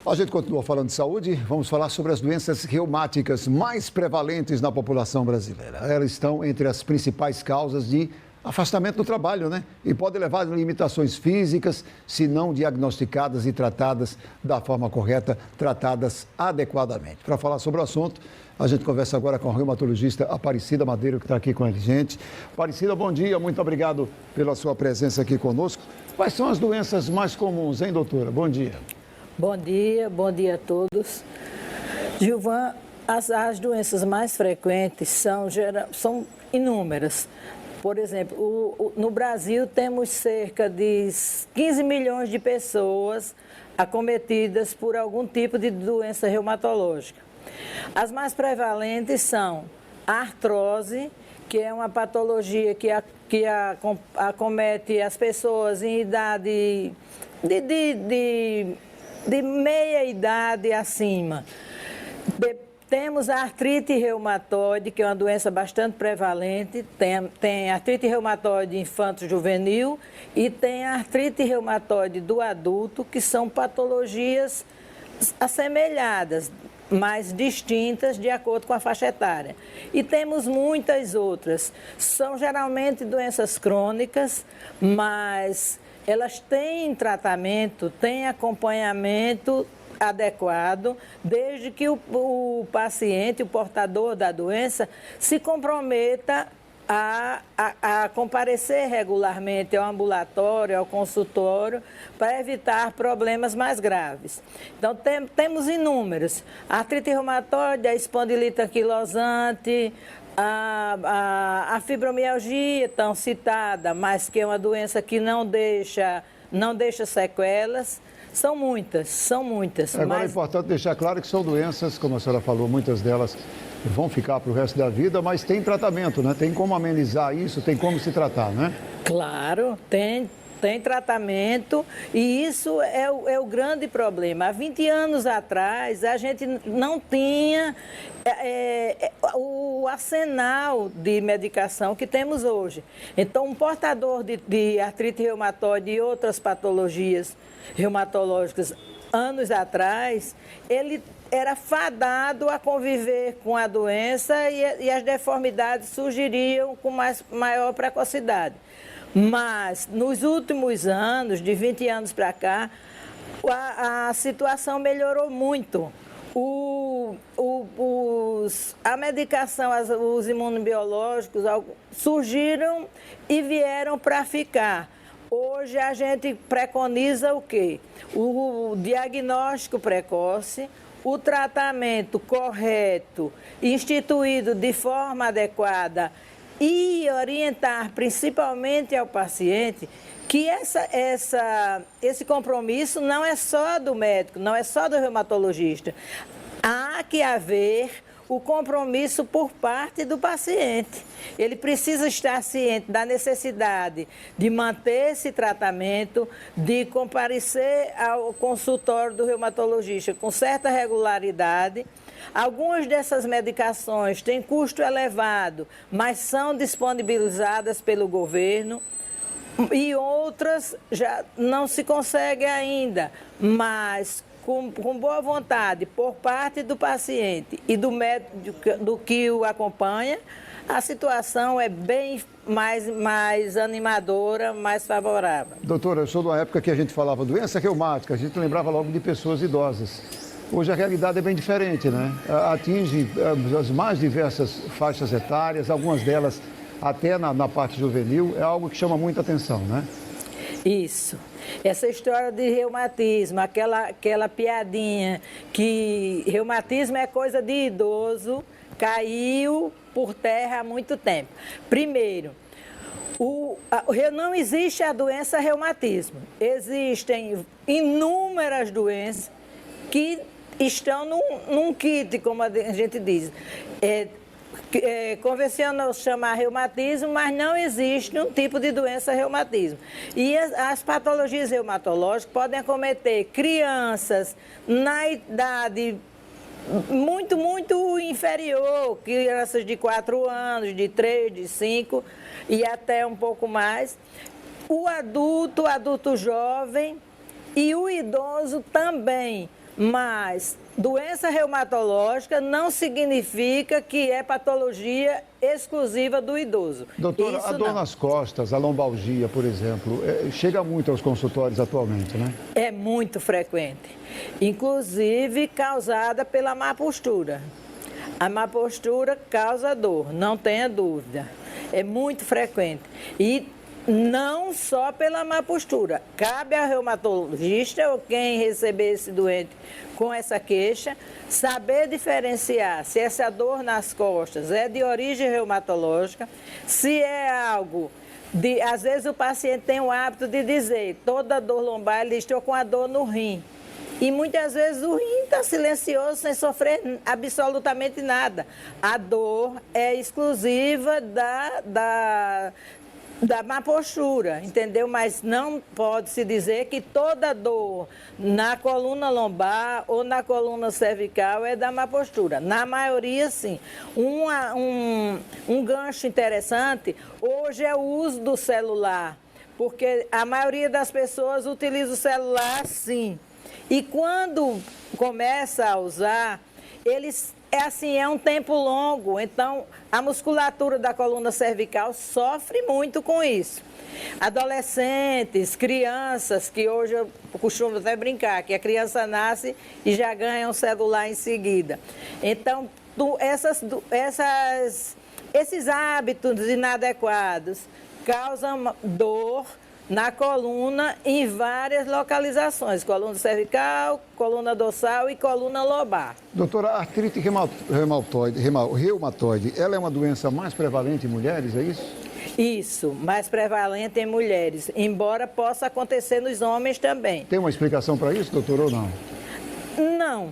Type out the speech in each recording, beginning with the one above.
A gente continua falando de saúde, vamos falar sobre as doenças reumáticas mais prevalentes na população brasileira. Elas estão entre as principais causas de afastamento do trabalho, né? E podem levar a limitações físicas se não diagnosticadas e tratadas da forma correta, tratadas adequadamente. Para falar sobre o assunto, a gente conversa agora com a reumatologista Aparecida Madeiro, que está aqui com a gente. Aparecida, bom dia, muito obrigado pela sua presença aqui conosco. Quais são as doenças mais comuns, hein, doutora? Bom dia. Bom dia a todos. Gilvan, as doenças mais frequentes são inúmeras. Por exemplo, no Brasil temos cerca de 15 milhões de pessoas acometidas por algum tipo de doença reumatológica. As mais prevalentes são a artrose, que é uma patologia que acomete as pessoas em idade de meia idade acima. Temos a artrite reumatoide, que é uma doença bastante prevalente. Tem artrite reumatoide infanto-juvenil e tem a artrite reumatoide do adulto, que são patologias assemelhadas, mas distintas de acordo com a faixa etária. E temos muitas outras. São geralmente doenças crônicas, mas elas têm tratamento, têm acompanhamento adequado, desde que o paciente, o portador da doença, se comprometa a comparecer regularmente ao ambulatório, ao consultório, para evitar problemas mais graves. Então, temos inúmeros. A artrite reumatoide, a espondilite anquilosante, a fibromialgia, tão citada, mas que é uma doença que não deixa sequelas. São muitas. Agora é importante deixar claro que são doenças, como a senhora falou, muitas delas vão ficar para o resto da vida, mas tem tratamento, né? Tem como amenizar isso, tem como se tratar, né? Claro, tem tratamento e isso é o grande problema. Há 20 anos atrás, a gente não tinha o arsenal de medicação que temos hoje. Então, um portador de artrite reumatoide e outras patologias reumatológicas anos atrás, ele era fadado a conviver com a doença e as deformidades surgiriam com maior precocidade. Mas, nos últimos anos, de 20 anos para cá, a situação melhorou muito. A medicação, os imunobiológicos surgiram e vieram para ficar. Hoje a gente preconiza o quê? O diagnóstico precoce, o tratamento correto, instituído de forma adequada e orientar principalmente ao paciente que esse compromisso não é só do médico, não é só do reumatologista. Há que haver o compromisso por parte do paciente. Ele precisa estar ciente da necessidade de manter esse tratamento, de comparecer ao consultório do reumatologista com certa regularidade. Algumas dessas medicações têm custo elevado, mas são disponibilizadas pelo governo. E outras já não se consegue ainda, mas com boa vontade por parte do paciente e do médico do que o acompanha, a situação é bem mais animadora, mais favorável. Doutora, eu sou de uma época que a gente falava doença reumática, a gente lembrava logo de pessoas idosas. Hoje a realidade é bem diferente, né? Atinge as mais diversas faixas etárias, algumas delas até na parte juvenil, é algo que chama muita atenção, né? Isso. Essa história de reumatismo, aquela piadinha que reumatismo é coisa de idoso, caiu por terra há muito tempo. Primeiro, não existe a doença reumatismo. Existem inúmeras doenças que estão num kit, como a gente diz. Convencional chamar reumatismo, mas não existe um tipo de doença reumatismo. E as patologias reumatológicas podem acometer crianças na idade muito inferior, crianças de 4 anos, de 3, de 5 e até um pouco mais. O adulto jovem e o idoso também. Mas doença reumatológica não significa que é patologia exclusiva do idoso. Doutora, Isso a dor não. nas costas, a lombalgia, por exemplo, chega muito aos consultórios atualmente, né? É muito frequente, inclusive causada pela má postura. A má postura causa dor, não tenha dúvida. É muito frequente. E não só pela má postura. Cabe ao reumatologista ou quem receber esse doente com essa queixa, saber diferenciar se essa dor nas costas é de origem reumatológica, se é algo de... Às vezes o paciente tem o hábito de dizer, toda dor lombar, ele estou com a dor no rim. E muitas vezes o rim está silencioso, sem sofrer absolutamente nada. A dor é exclusiva da má postura, entendeu? Mas não pode-se dizer que toda dor na coluna lombar ou na coluna cervical é da má postura. Na maioria, sim. Um gancho interessante hoje é o uso do celular, porque a maioria das pessoas utiliza o celular, sim. E quando começa a usar, é um tempo longo, então a musculatura da coluna cervical sofre muito com isso. Adolescentes, crianças, que hoje eu costumo até brincar, que a criança nasce e já ganha um celular em seguida. Então, esses hábitos inadequados causam dor na coluna em várias localizações, coluna cervical, coluna dorsal e coluna lombar. Doutora, a artrite reumatoide, ela é uma doença mais prevalente em mulheres, é isso? Isso, mais prevalente em mulheres, embora possa acontecer nos homens também. Tem uma explicação para isso, doutor, ou não? Não.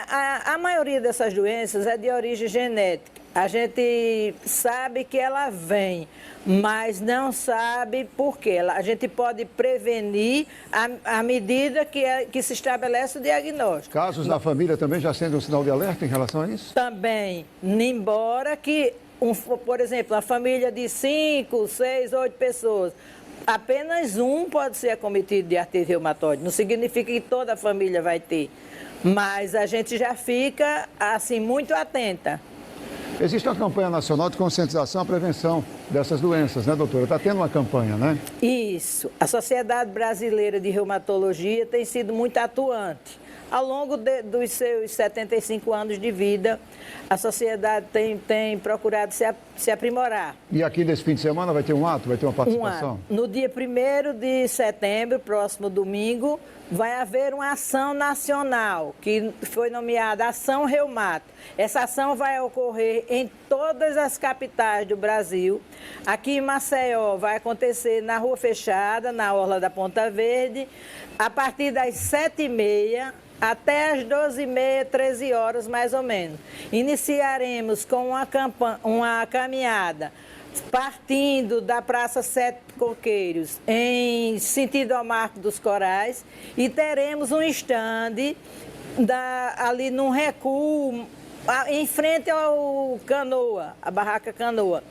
A maioria dessas doenças é de origem genética. A gente sabe que ela vem, mas não sabe por quê. A gente pode prevenir à medida que se estabelece o diagnóstico. Casos na família também já sendo um sinal de alerta em relação a isso? Também, embora que, por exemplo, a família de 5, 6, 8 pessoas, apenas um pode ser acometido de artrite reumatoide. Não significa que toda a família vai ter, mas a gente já fica, assim, muito atenta. Existe uma campanha nacional de conscientização e prevenção dessas doenças, né, doutora? Está tendo uma campanha, né? Isso. A Sociedade Brasileira de Reumatologia tem sido muito atuante. Ao longo dos seus 75 anos de vida, a sociedade tem procurado se aprimorar. E aqui nesse fim de semana vai ter um ato, vai ter uma participação? No dia 1º de setembro, próximo domingo, vai haver uma ação nacional, que foi nomeada Ação Reumato. Essa ação vai ocorrer em todas as capitais do Brasil. Aqui em Maceió vai acontecer na Rua Fechada, na Orla da Ponta Verde, a partir das 7h30 até as 12h30, 13 horas mais ou menos. Iniciaremos com uma caminhada partindo da Praça Sete Coqueiros em sentido ao Marco dos Corais e teremos um estande ali num recuo em frente ao Canoa, a barraca Canoa,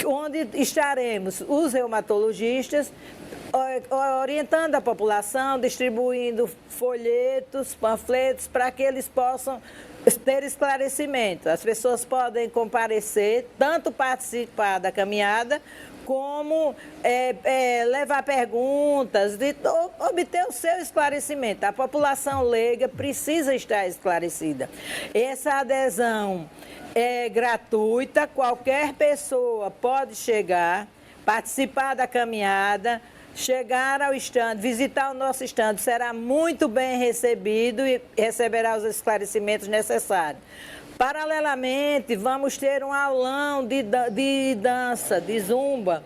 onde estaremos os reumatologistas orientando a população, distribuindo folhetos, panfletos, para que eles possam ter esclarecimento. As pessoas podem comparecer, tanto participar da caminhada, como levar perguntas, obter o seu esclarecimento. A população leiga precisa estar esclarecida. Essa adesão é gratuita, qualquer pessoa pode chegar, participar da caminhada, chegar ao estande, visitar o nosso estande, será muito bem recebido e receberá os esclarecimentos necessários. Paralelamente, vamos ter um aulão de dança, de zumba,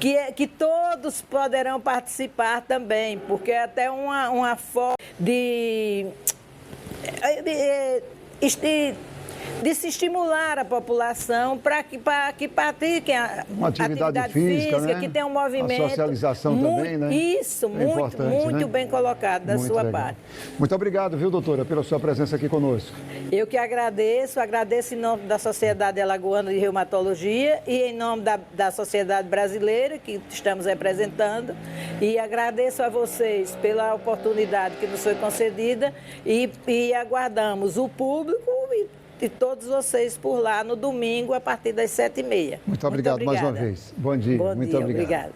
que todos poderão participar também, porque é até uma forma de de se estimular a população para que pratiquem uma atividade física, né? que tenha um movimento. A socialização também, né? Isso, muito bem colocado da sua parte. Muito obrigado, viu, doutora, pela sua presença aqui conosco. Eu que agradeço em nome da Sociedade Alagoana de Reumatologia e em nome da Sociedade Brasileira, que estamos representando, e agradeço a vocês pela oportunidade que nos foi concedida e aguardamos o público e todos vocês por lá no domingo a partir das 7h30. Muito obrigado mais uma vez. Bom dia. Bom muito dia, obrigado. Obrigada.